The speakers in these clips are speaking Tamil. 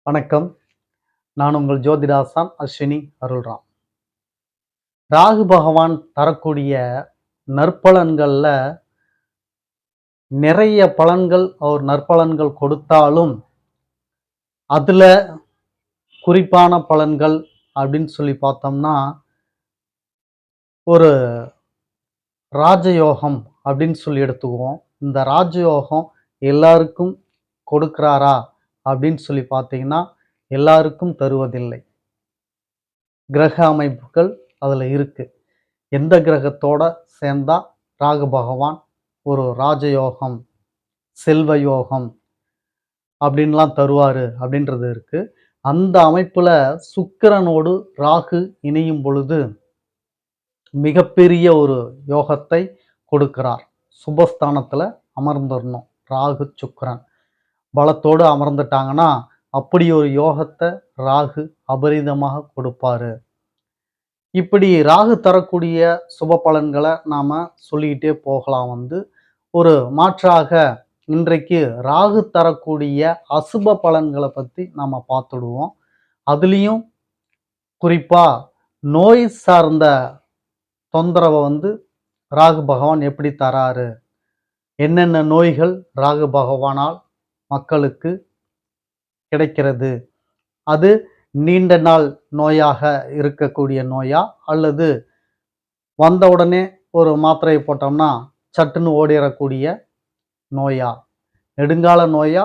வணக்கம். நான் உங்கள் ஜோதிடாசான் அஸ்வினி அருள்ராம். ராகு பகவான் தரக்கூடிய நற்பலன்கள்ல நிறைய பலன்கள் அவர் நற்பலன்கள் கொடுத்தாலும், அதுல குறிப்பான பலன்கள் அப்படின்னு சொல்லி பார்த்தோம்னா, ஒரு ராஜயோகம் அப்படின்னு சொல்லி எடுத்துக்குவோம். இந்த ராஜயோகம் எல்லாருக்கும் கொடுக்கிறாரா அப்படின்னு சொல்லி பார்த்தீங்கன்னா, எல்லாருக்கும் தருவதில்லை. கிரக அமைப்புகள் அதுல இருக்கு. எந்த கிரகத்தோட சேர்ந்தா ராகு பகவான் ஒரு ராஜயோகம், செல்வ யோகம் அப்படின்லாம் தருவாரு அப்படின்றது இருக்கு. அந்த அமைப்புல சுக்கிரனோடு ராகு இணையும் பொழுது மிகப்பெரிய ஒரு யோகத்தை கொடுக்கிறார். சுபஸ்தானத்துல அமர்ந்துடணும். ராகு, சுக்கிரன் பலத்தோடு அமர்ந்துட்டாங்கன்னா, அப்படி ஒரு யோகத்தை ராகு அபரிதமாக கொடுப்பாரு. இப்படி ராகு தரக்கூடிய சுப பலன்களை நாம சொல்லிக்கிட்டே போகலாம். ஒரு மாற்றாக இன்றைக்கு ராகு தரக்கூடிய அசுப பலன்களை பத்தி நாம பார்த்துடுவோம். அதுலேயும் குறிப்பா நோய் சார்ந்த தொந்தரவை ராகு பகவான் எப்படி தராரு, என்னென்ன நோய்கள் ராகு பகவானால் மக்களுக்கு கிடைக்கிறது, அது நீண்ட நாள் நோயாக இருக்கக்கூடிய நோயா, அல்லது வந்த உடனே ஒரு மாத்திரையை போட்டோம்னா சட்டுன்னு ஓடிறக்கூடிய நோயா, நெடுங்கால நோயா,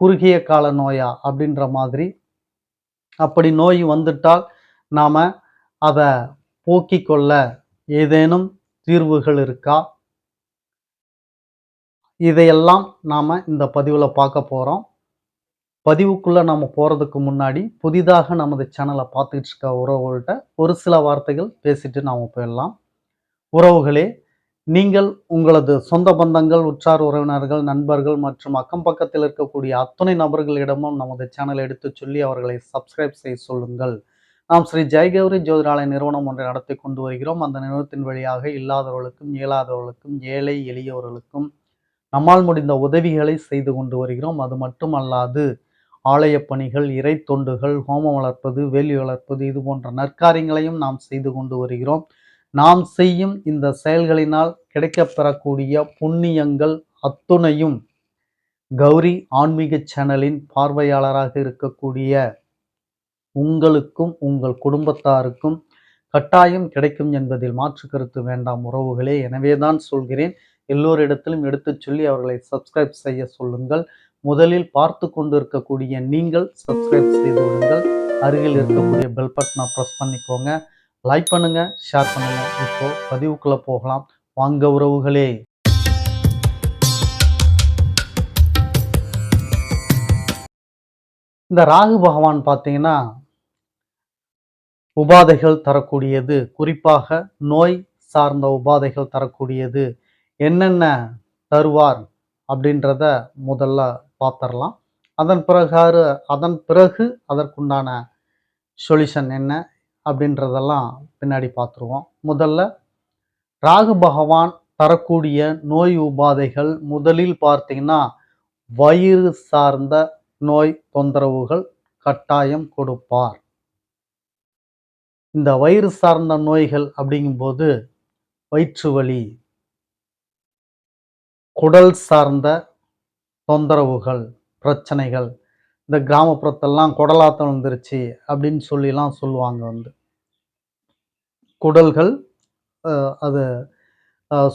குறுகிய கால நோயா அப்படின்ற மாதிரி. அப்படி நோய் வந்துட்டால் நாம அதை போக்கிக் கொள்ள ஏதேனும் தீர்வுகள் இருக்கா? இதையெல்லாம் நாம இந்த பதிவுல பார்க்க போறோம். பதிவுக்குள்ள நம்ம போறதுக்கு முன்னாடி புதிதாக நமது சேனலை பார்த்துக்கிட்டு இருக்க உறவுகள்கிட்ட ஒரு சில வார்த்தைகள் பேசிட்டு நாம போயிடலாம். உறவுகளே, நீங்கள் உங்களது சொந்த பந்தங்கள், உற்றார் உறவினர்கள், நண்பர்கள் மற்றும் அக்கம் பக்கத்தில் இருக்கக்கூடிய அத்துணை நபர்களிடமும் நமது சேனலை எடுத்து சொல்லி அவர்களை சப்ஸ்கிரைப் செய்ய சொல்லுங்கள். நாம் ஸ்ரீ ஜெயகௌரி ஜோதிடாலய நிறுவனம் ஒன்றை நடத்தி கொண்டு வருகிறோம். அந்த நிறுவனத்தின் வழியாக இல்லாதவர்களுக்கும், இயலாதவர்களுக்கும், ஏழை எளியவர்களுக்கும் நம்மால் முடிந்த உதவிகளை செய்து கொண்டு வருகிறோம். அது மட்டுமல்லாது ஆலய பணிகள், இறை தொண்டுகள், ஹோமம் வளர்ப்பது, வேலி வளர்ப்பது, இது போன்ற நற்காரியங்களையும் நாம் செய்து கொண்டு வருகிறோம். நாம் செய்யும் இந்த செயல்களினால் கிடைக்கப்பெறக்கூடிய புண்ணியங்கள் அத்துணையும் கௌரி ஆன்மீக சேனலின் பார்வையாளராக இருக்கக்கூடிய உங்களுக்கும் உங்கள் குடும்பத்தாருக்கும் கட்டாயம் கிடைக்கும் என்பதில் மாற்று கருத்து வேண்டாம் உறவுகளே. எனவேதான் சொல்கிறேன், எல்லோரிடத்திலும் எடுத்துச் சொல்லி அவர்களை சப்ஸ்கிரைப் செய்ய சொல்லுங்கள். முதலில் பார்த்து கொண்டு இருக்கக்கூடிய நீங்கள் சப்ஸ்கிரைப் செய்து விடுங்கள். அருகில் இருக்கக்கூடிய பெல் பட்டனை ப்ரெஸ் பண்ணிக்கோங்க. லைக் பண்ணுங்க, ஷேர் பண்ணுங்க. இப்போ பதிவுக்குள்ள போகலாம் வாங்க உறவுகளே. இந்த ராகு பகவான் பார்த்தீங்கன்னா உபாதைகள் தரக்கூடியது, குறிப்பாக நோய் சார்ந்த உபாதைகள் தரக்கூடியது. என்னென்ன தருவார் அப்படின்றத முதல்ல பார்த்துடலாம். அதன் பிறகு அதற்குண்டான சொல்யூஷன் என்ன அப்படின்றதெல்லாம் பின்னாடி பார்த்துருவோம். முதல்ல ராகு பகவான் தரக்கூடிய நோய் உபாதைகள் முதலில் பார்த்தீங்கன்னா வயிறு சார்ந்த நோய் தொந்தரவுகள் கட்டாயம் கொடுப்பார். இந்த வயிறு சார்ந்த நோய்கள் அப்படிங்கும்போது வயிற்று வலி, குடல் சார்ந்த தொந்தரவுகள், பிரச்சனைகள். இந்த கிராமப்புறத்தெல்லாம் குடலாத்தம் வந்துருச்சு அப்படின்னு சொல்லிலாம் சொல்லுவாங்க. குடல்கள் அது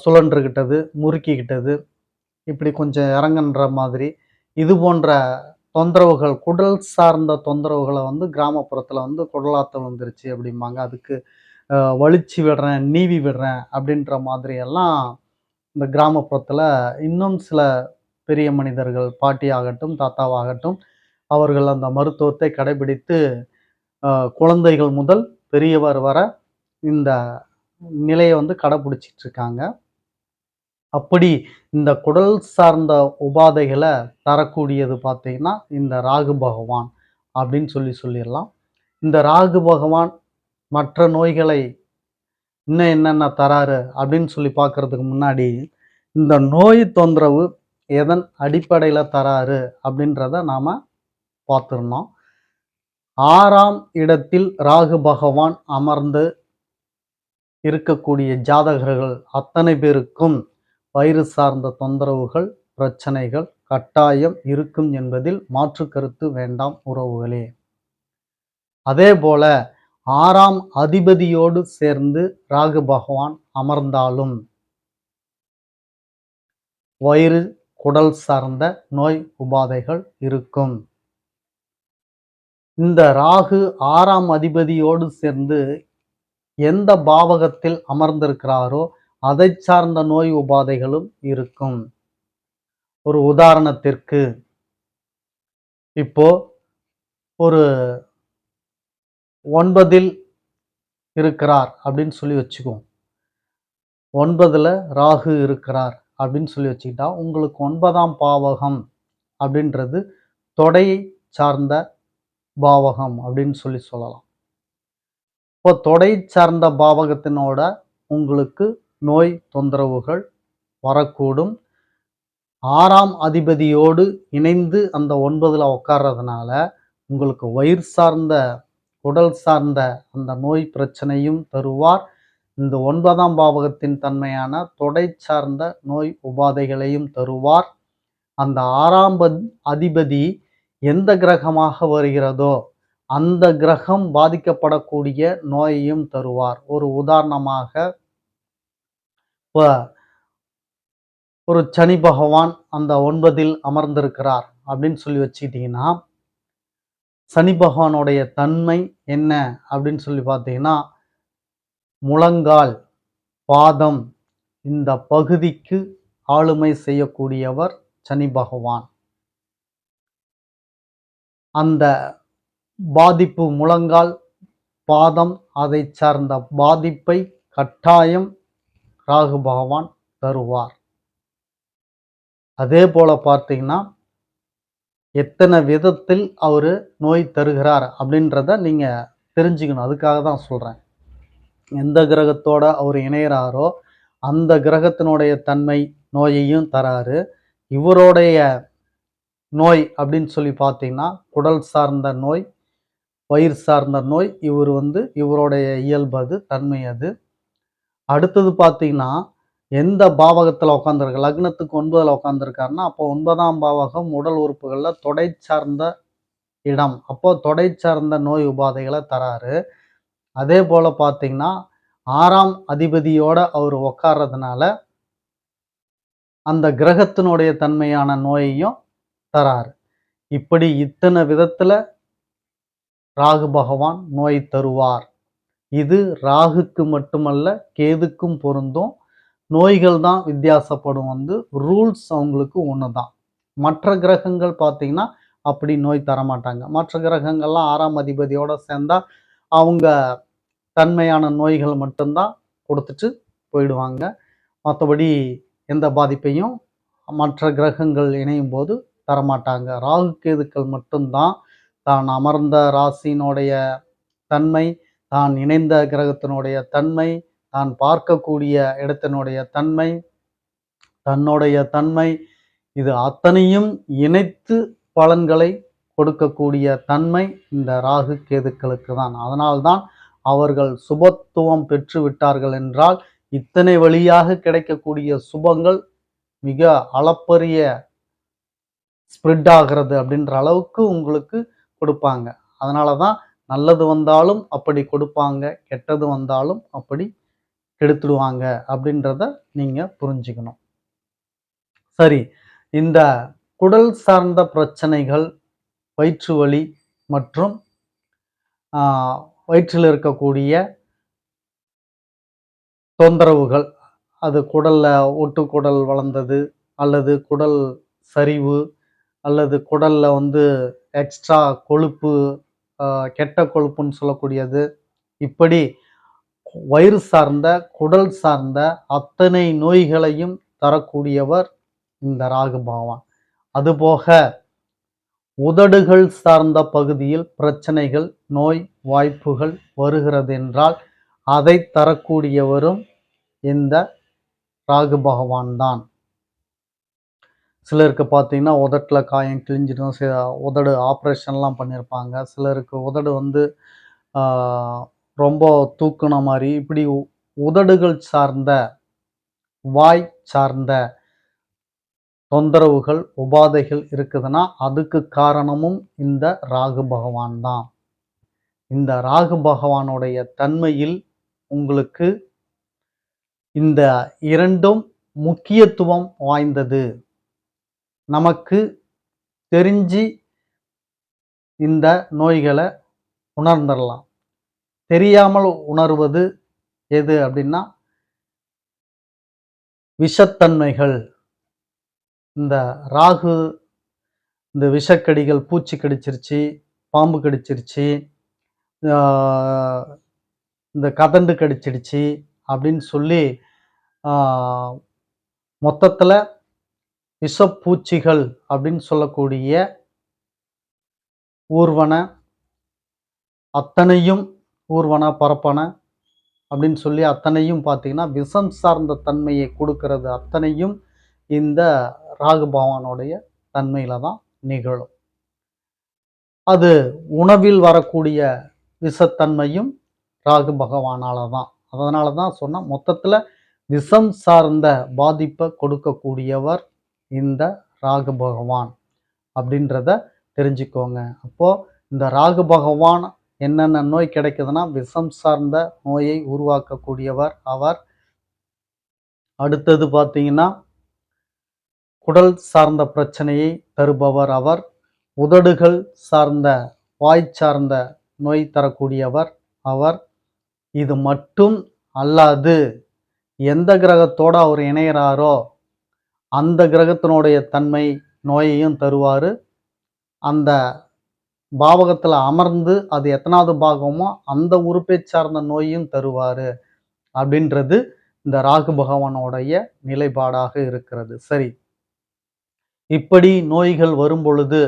சுழன்றுகிட்டது, முறுக்கிக்கிட்டது, இப்படி கொஞ்சம் இறங்குன்ற மாதிரி இது போன்ற தொந்தரவுகள், குடல் சார்ந்த தொந்தரவுகளை கிராமப்புறத்தில் குடலாத்தம் வந்துருச்சு அப்படிம்பாங்க. அதுக்கு வலிச்சு விடுறேன், நீவி விடுறேன் அப்படின்ற மாதிரி எல்லாம் இந்த கிராமப்புறத்தில் இன்னும் சில பெரிய மனிதர்கள், பாட்டி ஆகட்டும், தாத்தாவாகட்டும், அவர்கள் அந்த மருத்துவத்தை கடைபிடித்து குழந்தைகள் முதல் பெரியவர் வர இந்த நிலையை கடைபிடிச்சிட்டு இருக்காங்க. அப்படி இந்த குடல் சார்ந்த உபாதைகளை தரக்கூடியது பார்த்தீங்கன்னா இந்த ராகு பகவான் அப்படின்னு சொல்லிடலாம். இந்த ராகு பகவான் மற்ற நோய்களை இன்னும் என்னென்ன தராரு அப்படின்னு சொல்லி பார்க்கறதுக்கு முன்னாடி இந்த நோய் தொந்தரவு எதன் அடிப்படையில் தராரு அப்படின்றத நாம பார்த்துருந்தோம். 6ஆம் இடத்தில் ராகு பகவான் அமர்ந்து இருக்கக்கூடிய ஜாதகர்கள் அத்தனை பேருக்கும் வயிறு சார்ந்த தொந்தரவுகள், பிரச்சனைகள் கட்டாயம் இருக்கும் என்பதில் மாற்று கருத்து வேண்டாம் உறவுகளே. அதேபோல 6ஆம் அதிபதியோடு சேர்ந்து ராகு பகவான் அமர்ந்தாலும் வயிறு, குடல் சார்ந்த நோய் உபாதைகள் இருக்கும். இந்த ராகு 6ஆம் அதிபதியோடு சேர்ந்து எந்த பாவகத்தில் அமர்ந்திருக்கிறாரோ அதை சார்ந்த நோய் உபாதைகளும் இருக்கும். ஒரு உதாரணத்திற்கு இப்போ ஒரு 9ல் இருக்கிறார் அப்படின்னு சொல்லி வச்சுக்குவோம். 9ல ராகு இருக்கிறார் அப்படின்னு சொல்லி வச்சுக்கிட்டா உங்களுக்கு 9ஆம் பாவகம் அப்படின்றது தொடையை சார்ந்த பாவகம் அப்படின்னு சொல்லலாம். இப்போ தொடை சார்ந்த பாவகத்தினோட உங்களுக்கு நோய் தொந்தரவுகள் வரக்கூடும். 6ஆம் அதிபதியோடு இணைந்து அந்த 9ல உட்கார்றதுனால உங்களுக்கு வயிறு சார்ந்த, உடல் சார்ந்த அந்த நோய் பிரச்சனையும் தருவார். இந்த 9ஆம் பாவகத்தின் தன்மையான தொடை சார்ந்த நோய் உபாதைகளையும் தருவார். அந்த 6ஆம் அதிபதி எந்த கிரகமாக வருகிறதோ அந்த கிரகம் பாதிக்கப்படக்கூடிய நோயையும் தருவார். ஒரு உதாரணமாக ஒரு சனி பகவான் அந்த 9ல் அமர்ந்திருக்கிறார் அப்படின்னு சொல்லி வச்சுக்கிட்டீங்கன்னா, சனி பகவானுடைய தன்மை என்ன அப்படின்னு சொல்லி பார்த்தீங்கன்னா, முழங்கால், பாதம் இந்த பகுதிக்கு ஆளுமை செய்யக்கூடியவர் சனி பகவான். அந்த பாதிப்பு முழங்கால், பாதம் அதை சார்ந்த பாதிப்பை கட்டாயம் ராகு பகவான் தருவார். அதே போல பார்த்தீங்கன்னா, எத்தனை விதத்தில் அவரு நோய் தருகிறார் அப்படின்றத நீங்க தெரிஞ்சுக்கணும். அதுக்காக தான் சொல்றேன். எந்த கிரகத்தோட அவர் இணையறாரோ அந்த கிரகத்தினுடைய தன்மை நோயையும் தராரு. இவருடைய நோய் அப்படின்னு சொல்லி பார்த்தீங்கன்னா, குடல் சார்ந்த நோய், வயிறு சார்ந்த நோய். இவருடைய இயல்பு அது, தன்மை அது. அடுத்தது பார்த்தீங்கன்னா, எந்த பாவகத்துல உட்கார்ந்திருக்கு, லக்னத்துக்கு 9ல உட்கார்ந்திருக்காருன்னா, அப்போ 9ஆம் பாவகம் உடல் உறுப்புகள்ல தொடை சார்ந்த இடம். அப்போ தொடை சார்ந்த நோய் உபாதைகளை தராரு. அதே போல பார்த்தீங்கன்னா, 6ஆம் அதிபதியோட அவர் உட்கார்றதுனால அந்த கிரகத்தினுடைய தன்மையான நோயையும் தராரு. இப்படி இத்தனை விதத்துல ராகு பகவான் நோய் தருவார். இது ராகுக்கு மட்டுமல்ல, கேதுக்கும் பொருந்தும். நோய்கள் தான் வித்தியாசப்படும். ரூல்ஸ் அவங்களுக்கு ஒண்ணுதான். மற்ற கிரகங்கள் பார்த்தீங்கன்னா அப்படி நோய் தரமாட்டாங்க. மற்ற கிரகங்கள்லாம் 6ஆம் அதிபதியோட சேர்ந்தா அவங்க தன்மையான நோய்கள் மட்டும்தான் கொடுத்துட்டு போயிடுவாங்க. மற்றபடி எந்த பாதிப்பையும் மற்ற கிரகங்கள் இணையும் போது தரமாட்டாங்க. ராகு கேதுக்கள் மட்டும்தான் தான் அமர்ந்த ராசியினுடைய தன்மை, தான் இணைந்த கிரகத்தினுடைய தன்மை, தான் பார்க்கக்கூடிய இடத்தினுடைய தன்மை, தன்னுடைய தன்மை, இது அத்தனையும் இணைத்து பலன்களை கொடுக்கக்கூடிய தன்மை இந்த ராகு கேதுக்களுக்கு தான். அதனால்தான் அவர்கள் சுபத்துவம் பெற்று விட்டார்கள் என்றால் இத்தனை வழியாக கிடைக்கக்கூடிய சுபங்கள் மிக அளப்பரிய ஸ்ப்ரெட் ஆகிறது அப்படின்ற அளவுக்கு உங்களுக்கு கொடுப்பாங்க. அதனால தான் நல்லது வந்தாலும் அப்படி கொடுப்பாங்க, கெட்டது வந்தாலும் அப்படி கெடுத்துடுவாங்க அப்படின்றத நீங்க புரிஞ்சுக்கணும். சரி, இந்த குடல் சார்ந்த பிரச்சனைகள், வயிற்று வலி மற்றும் வயிற்றில் இருக்கக்கூடிய தொந்தரவுகள், அது குடல்ல ஒட்டுக்குடல் வளர்ந்தது அல்லது குடல் சரிவு அல்லது குடல்ல எக்ஸ்ட்ரா கொழுப்பு, கெட்ட கொழுப்புன்னு சொல்லக்கூடியது, இப்படி வயிறு சார்ந்த, குடல் சார்ந்த அத்தனை நோய்களையும் தரக்கூடியவர் இந்த ராகு பகவான். அதுபோக உதடுகள் சார்ந்த பகுதியில் பிரச்சனைகள், நோய் வாய்ப்புகள் வருகிறது என்றால் அதை தரக்கூடியவரும் இந்த ராகு பகவான் தான். சிலருக்கு பார்த்தீங்கன்னா, உதட்டுல காயம் கிழிஞ்சிடும். உதடு ஆப்ரேஷன்லாம் பண்ணியிருப்பாங்க. சிலருக்கு உதடு வந்து ஆ ரொம்ப தூக்குன மாரி, இப்படி உதடுகள் சார்ந்த, வாய் சார்ந்த தொந்தரவுகள், உபாதைகள் இருக்குதுன்னா, அதுக்கு காரணமும் இந்த ராகு பகவான் தான். இந்த ராகு பகவானுடைய தன்மையில் உங்களுக்கு இந்த 2ம் முக்கியத்துவம் வாய்ந்தது. நமக்கு தெரிஞ்சு இந்த நோய்கள உணர்ந்துரலாம். தெரியாமல் உணர்வது எது அப்படின்னா, விஷத்தன்மைகள். இந்த ராகு இந்த விஷக்கடிகள், பூச்சி கடிச்சிருச்சு, பாம்பு கடிச்சிருச்சு, ஆ இந்த கதண்டு கடிச்சிடுச்சு அப்படின்னு சொல்லி, ஆ மொத்தத்துல விஷப்பூச்சிகள் அப்படின்னு சொல்லக்கூடிய ஊர்வன அத்தனையும், ஊர்வன, பரப்பன அப்படின்னு சொல்லி அத்தனையும் பார்த்தீங்கன்னா, விஷம் சார்ந்த தன்மையை குடுக்கிறது அத்தனையும் இந்த ராகு பகவானுடைய தன்மையில தான் நிகழும். அது உணவில் வரக்கூடிய விஷத்தன்மையும் ராகு பகவானால தான். அதனால தான் சொன்னேன், மொத்தத்துல விஷம் சார்ந்த பாதிப்ப கொடுக்கக்கூடியவர் இந்த ராகு பகவான் அப்படின்றத தெரிஞ்சுக்கோங்க. அப்போ இந்த ராகு பகவான் என்னென்ன நோய் கிடைக்குதுன்னா, விஷம் சார்ந்த நோயை உருவாக்கக்கூடியவர் அவர். அடுத்தது பார்த்தீங்கன்னா, குடல் சார்ந்த பிரச்சனையை தருபவர் அவர். உதடுகள் சார்ந்த, வாய் சார்ந்த நோய் தரக்கூடியவர் அவர். இது மட்டும் அல்லாது, எந்த கிரகத்தோட அவர் இணையறாரோ, அந்த கிரகத்தினுடைய தன்மை நோயையும் தருவாரு. அந்த பாவகத்துல அமர்ந்து அது எத்தனாவது பாகமோ, அந்த உறுப்பைச் சார்ந்த நோயையும் தருவாரு. அப்படின்றது இந்த ராகு பகவானுடைய நிலைப்பாடாக இருக்கிறது. சரி. இப்படி நோய்கள் வரும்பொழுது,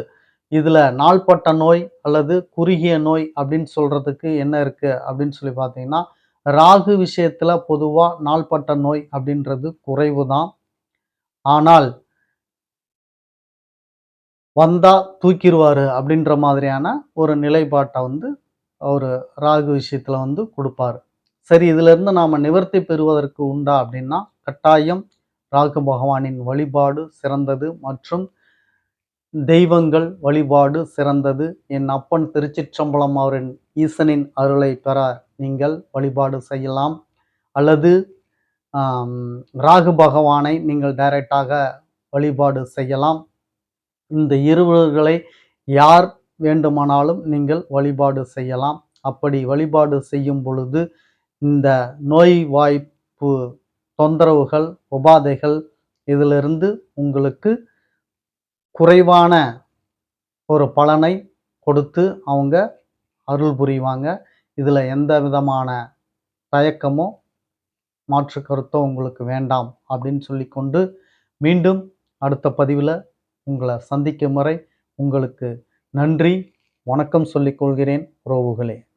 இதுல நாள்பட்ட நோய் அல்லது குறுகிய நோய் அப்படின்னு சொல்றதுக்கு என்ன இருக்கு அப்படின்னு சொல்லி பார்த்தீங்கன்னா, ராகு விஷயத்துல பொதுவா நாள்பட்ட நோய் அப்படின்றது குறைவு தான். ஆனால், வந்தா தூக்கிருவாரு அப்படின்ற மாதிரியான ஒரு நிலைப்பாட்ட வந்து அவரு ராகு விஷயத்துல வந்து குடுப்பாரு. சரி, இதிலிருந்து நாம நிவர்த்தி பெறுவதற்கு உண்டா அப்படின்னா, கட்டாயம் ராகு பகவானின் வழிபாடு சிறந்தது மற்றும் தெய்வங்கள் வழிபாடு சிறந்தது. என் அப்பன் திருச்சிற்றம்பலம் அவரின் ஈசனின் அருளை பெற நீங்கள் வழிபாடு செய்யலாம். அல்லது ஆம், ராகு பகவானை நீங்கள் டைரக்டாக வழிபாடு செய்யலாம். இந்த இருவர்களை யார் வேண்டுமானாலும் நீங்கள் வழிபாடு செய்யலாம். அப்படி வழிபாடு செய்யும் பொழுது, இந்த நோய் வாய்ப்பு தொந்தரவுகள், உபாதைகள் இதிலிருந்து உங்களுக்கு குறைவான ஒரு பலனை கொடுத்து அவங்க அருள் புரிவாங்க. இதுல எந்த விதமான தயக்கமோ, மாற்று கருத்தோ உங்களுக்கு வேண்டாம் அப்படின்னு சொல்லிக்கொண்டு, மீண்டும் அடுத்த பதிவுல உங்கள சந்திக்கும் வரை உங்களுக்கு நன்றி, வணக்கம் சொல்லிக் கொள்கிறேன் உறவுகளே.